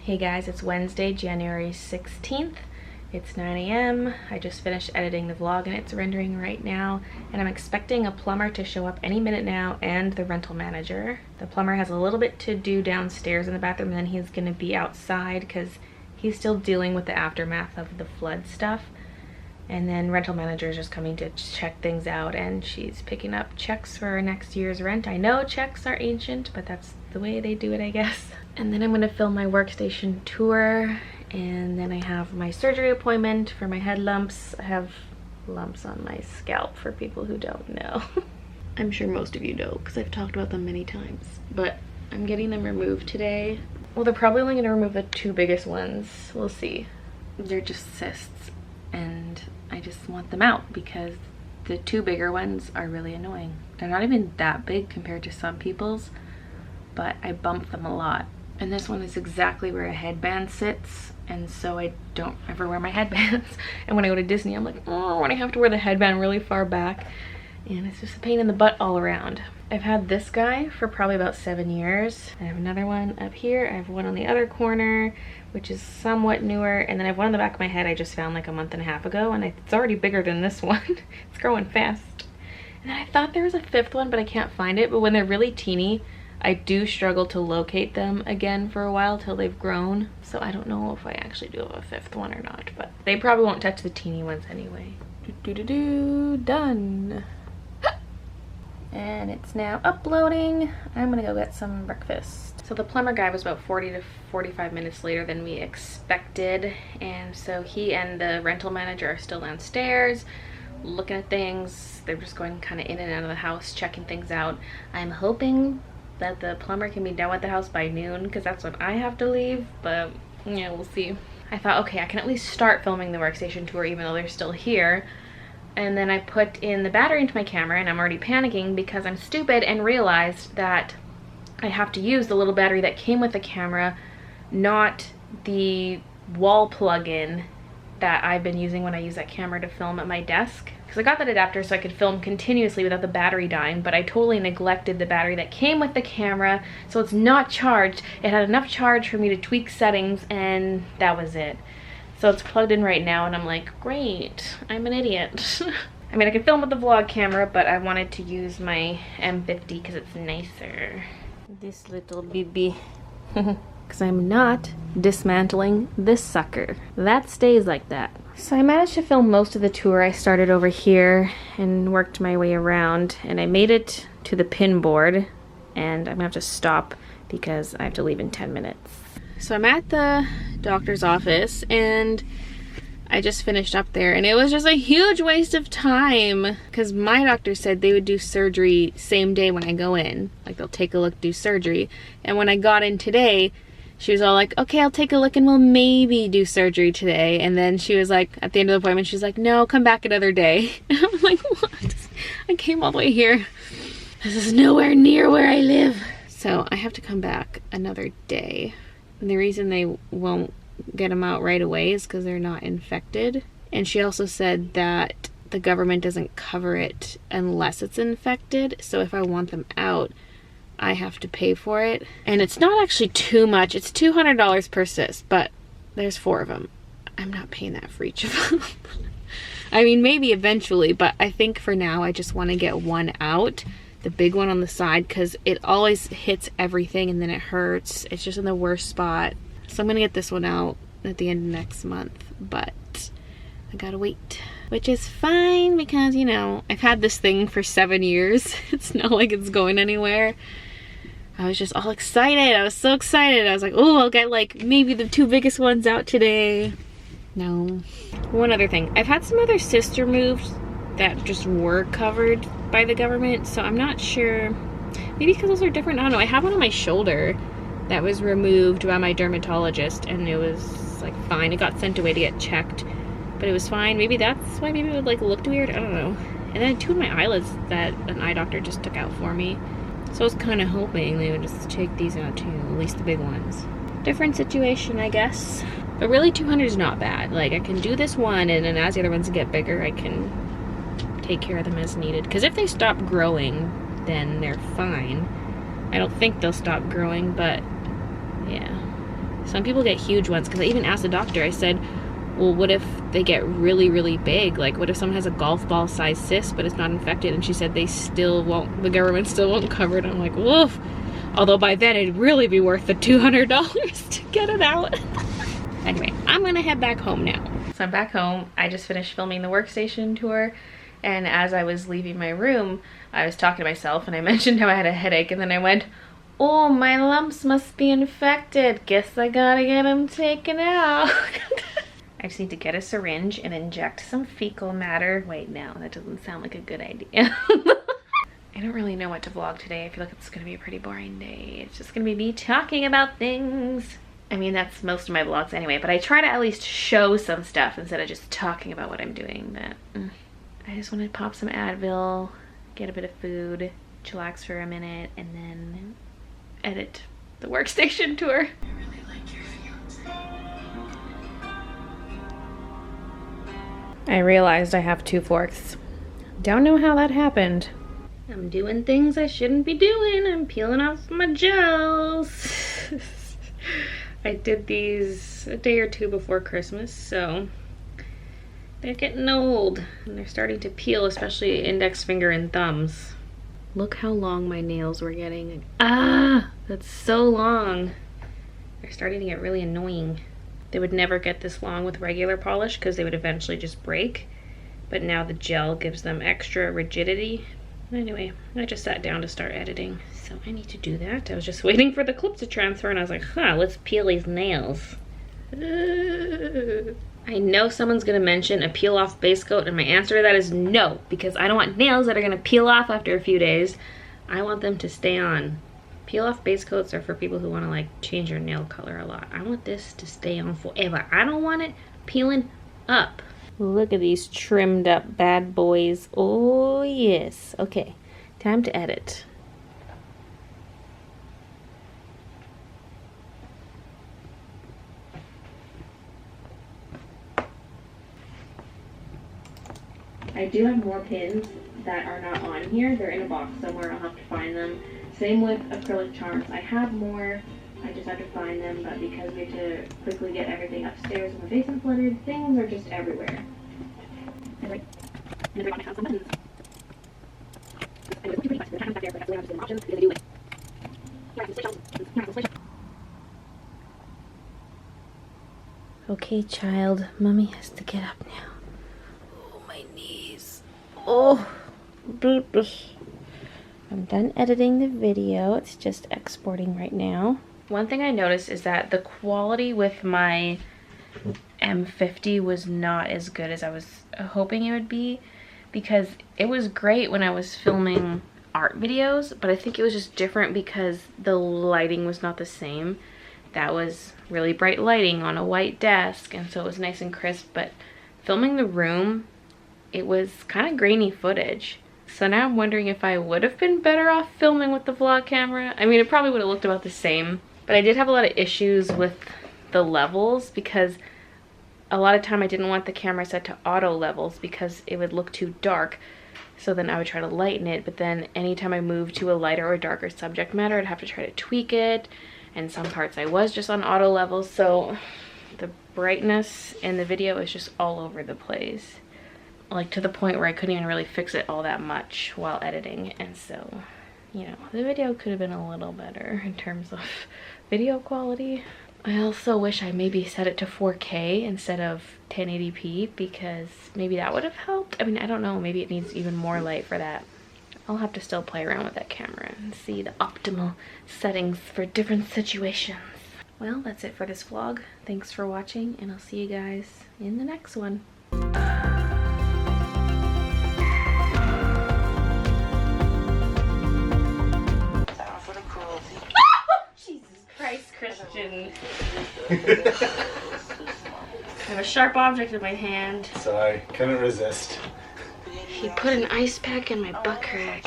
Hey guys, it's Wednesday, January 16th. It's 9 a.m. I just finished editing the vlog and it's rendering right now. And I'm expecting a plumber to show up any minute now and the rental manager. The plumber has a little bit to do downstairs in the bathroom and then he's gonna be outside because he's still dealing with the aftermath of the flood stuff. And then rental manager is just coming to check things out and she's picking up checks for next year's rent. I know checks are ancient, but that's the way they do it, I guess. And then I'm gonna film my workstation tour, and then I have my surgery appointment for my head lumps. I have lumps on my scalp for people who don't know. I'm sure most of you know because I've talked about them many times, but I'm getting them removed today. Well, they're probably only gonna remove the two biggest ones. We'll see. They're just cysts and I just want them out because the two bigger ones are really annoying. They're not even that big compared to some people's, but I bump them a lot. And this one is exactly where a headband sits, and so I don't ever wear my headbands. And when I go to Disney, I'm like, oh, when I have to wear the headband really far back, and it's just a pain in the butt all around. I've had this guy for probably about 7 years. I have another one up here. I have one on the other corner, which is somewhat newer, and then I have one on the back of my head I just found like a month and a half ago, and it's already bigger than this one. It's growing fast. And then I thought there was a fifth one, but I can't find it. But when they're really teeny, I do struggle to locate them again for a while till they've grown. So I don't know if I actually do have a fifth one or not, but they probably won't touch the teeny ones anyway. Done. And it's now uploading. I'm gonna go get some breakfast. So the plumber guy was about 40 to 45 minutes later than we expected. And so he and the rental manager are still downstairs looking at things. They're just going kind of in and out of the house, checking things out. I'm hoping that the plumber can be done with the house by noon because that's when I have to leave, but yeah, we'll see. I thought, okay, I can at least start filming the workstation tour even though they're still here. And then I put in the battery into my camera and I'm already panicking because I'm stupid and realized that I have to use the little battery that came with the camera, not the wall plug-in that I've been using when I use that camera to film at my desk. Because I got that adapter so I could film continuously without the battery dying, but I totally neglected the battery that came with the camera, so it's not charged. It had enough charge for me to tweak settings and that was it. So it's plugged in right now and I'm like, great, I'm an idiot. I mean, I could film with the vlog camera, but I wanted to use my M50 because it's nicer. This little BB. Because I'm not dismantling this sucker. That stays like that. So I managed to film most of the tour. I started over here and worked my way around, and I made it to the pin board, and I'm gonna have to stop because I have to leave in 10 minutes. So I'm at the doctor's office and I just finished up there, and it was just a huge waste of time because my doctor said they would do surgery same day when I go in. Like, they'll take a look, do surgery. And when I got in today, she was all like, okay, I'll take a look and we'll maybe do surgery today. And then she was like, at the end of the appointment, she's like, no, come back another day. And I'm like, what? I came all the way here. This is nowhere near where I live. So I have to come back another day. And the reason they won't get them out right away is because they're not infected. And she also said that the government doesn't cover it unless it's infected. So if I want them out, I have to pay for it. And it's not actually too much. It's $200 per cyst, but there's 4 of them. I'm not paying that for each of them. I mean, maybe eventually, but I think for now I just want to get one out, the big one on the side, because it always hits everything and then it hurts. It's just in the worst spot. So I'm gonna get this one out at the end of next month, but I gotta wait. Which is fine because, you know, I've had this thing for 7 years. It's not like it's going anywhere. I was just all excited. I was so excited. I was like, oh, I'll get like maybe the 2 biggest ones out today. No. One other thing. I've had some other cysts removed that just were covered by the government, so I'm not sure. Maybe because those are different. I don't know. I have one on my shoulder that was removed by my dermatologist and it was like fine. It got sent away to get checked, but it was fine. Maybe that's why maybe it would like looked weird. I don't know. And then 2 of my eyelids that an eye doctor just took out for me. So I was kind of hoping they would just take these out too, at least the big ones. Different situation, I guess. But really 200 is not bad. Like, I can do this one and then as the other ones get bigger, I can take care of them as needed. Because if they stop growing, then they're fine. I don't think they'll stop growing, but yeah. Some people get huge ones, because I even asked the doctor, I said, well, what if they get really, really big? Like, what if someone has a golf ball size cyst, but it's not infected? And she said they still won't, the government still won't cover it. I'm like, woof. Although by then it'd really be worth the $200 to get it out. Anyway, I'm gonna head back home now. So I'm back home. I just finished filming the workstation tour. And as I was leaving my room, I was talking to myself and I mentioned how I had a headache, and then I went, oh, my lumps must be infected. Guess I gotta get them taken out. I just need to get a syringe and inject some fecal matter. Wait, no, that doesn't sound like a good idea. I don't really know what to vlog today. I feel like it's gonna be a pretty boring day. It's just gonna be me talking about things. I mean, that's most of my vlogs anyway, but I try to at least show some stuff instead of just talking about what I'm doing. But I just want to pop some Advil, get a bit of food, chillax for a minute, and then edit the workstation tour. I really like your fiance. I realized I have 2 forks. Don't know how that happened. I'm doing things I shouldn't be doing. I'm peeling off my gels. I did these a day or 2 before Christmas, so they're getting old and they're starting to peel, especially index finger and thumbs. Look how long my nails were getting. Ah, that's so long. They're starting to get really annoying. They would never get this long with regular polish because they would eventually just break. But now the gel gives them extra rigidity. Anyway, I just sat down to start editing, so I need to do that. I was just waiting for the clip to transfer and I was like, huh, let's peel these nails. I know someone's gonna mention a peel off base coat, and my answer to that is no, because I don't want nails that are gonna peel off after a few days. I want them to stay on. Peel off base coats are for people who wanna like change their nail color a lot. I want this to stay on forever. I don't want it peeling up. Look at these trimmed up bad boys. Oh yes. Okay, time to edit. I do have more pins that are not on here. They're in a box somewhere. I'll have to find them. Same with acrylic charms. I have more. I just have to find them, but because we have to quickly get everything upstairs in the basement flooded, things are just everywhere. Okay, child. Mommy has to get up now. Oh, my knees. Oh, I'm done editing the video. It's just exporting right now. One thing I noticed is that the quality with my M50 was not as good as I was hoping it would be, because it was great when I was filming art videos, but I think it was just different because the lighting was not the same. That was really bright lighting on a white desk, and so it was nice and crisp, but filming the room, it was kind of grainy footage. So now I'm wondering if I would have been better off filming with the vlog camera. I mean, it probably would have looked about the same, but I did have a lot of issues with the levels because a lot of time I didn't want the camera set to auto levels because it would look too dark. So then I would try to lighten it, but then anytime I moved to a lighter or darker subject matter, I'd have to try to tweak it. And some parts I was just on auto levels, so the brightness in the video is just all over the place. Like to the point where I couldn't even really fix it all that much while editing. And so, you know, the video could have been a little better in terms of video quality. I also wish I maybe set it to 4K instead of 1080p, because maybe that would have helped. I mean, I don't know, maybe it needs even more light for that. I'll have to still play around with that camera and see the optimal settings for different situations. Well, that's it for this vlog. Thanks for watching, and I'll see you guys in the next one. Christian. I have a sharp object in my hand. So I couldn't resist. He put an ice pack in my butt crack.